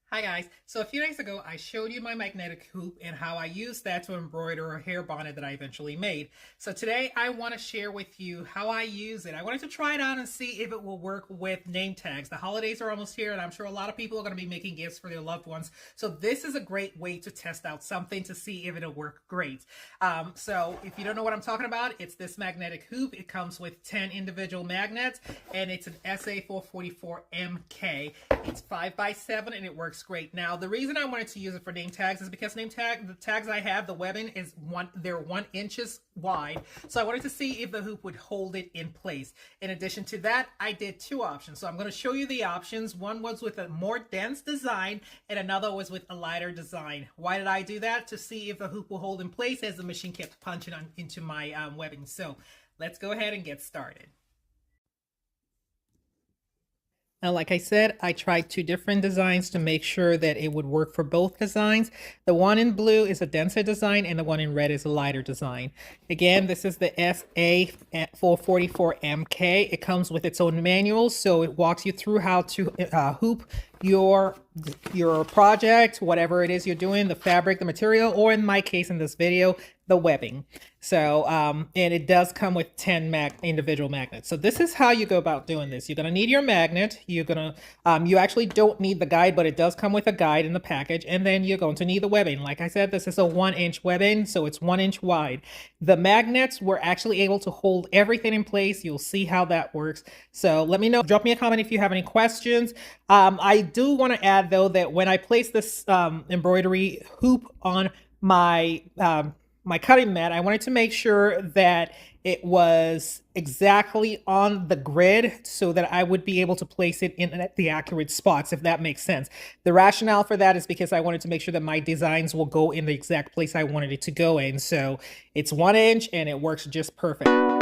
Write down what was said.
Hi guys, so a few days ago I showed you my magnetic hoop and how I used that to embroider a hair bonnet that I eventually made. So today I want to share with you how I use it. I wanted to try it out and see if it will work with name tags. The holidays are almost here and I'm sure a lot of people are going to be making gifts for their loved ones. So this is a great way to test out something to see if it'll work great. So if you don't know what I'm talking about, it's this magnetic hoop. It comes with 10 individual magnets and it's an SA444MK. It's 5x7 and it works great. Now the reason I wanted to use it for name tags is because the tags I have, the webbing is they're 1 inches wide, so I wanted to see if the hoop would hold it in place. In addition to that, I did 2 options, so I'm going to show you the options. One was with a more dense design and another was with a lighter design. Why did I do that? To see if the hoop will hold in place as the machine kept punching into my webbing. So let's go ahead and get started. Now, like I said, I tried 2 different designs to make sure that it would work for both designs. The one in blue is a denser design and the one in red is a lighter design. Again, this is the SA444MK. It comes with its own manual, so it walks you through how to hoop your project, whatever it is you're doing, the fabric, the material, or in my case in this video, the webbing. So and it does come with 10 individual magnets. So this is how you go about doing this. You're going to need your magnet. You're going to you actually don't need the guide, but it does come with a guide in the package. And then you're going to need the webbing. Like I said, this is a 1-inch webbing, so it's 1 inch wide. The magnets were actually able to hold everything in place. You'll see how that works. So let me know, drop me a comment if you have any questions. I do want to add though that when I place this embroidery hoop on my my cutting mat, I wanted to make sure that it was exactly on the grid so that I would be able to place it in the accurate spots, if that makes sense. The rationale for that is because I wanted to make sure that my designs will go in the exact place I wanted it to go in. So it's 1 inch and it works just perfect.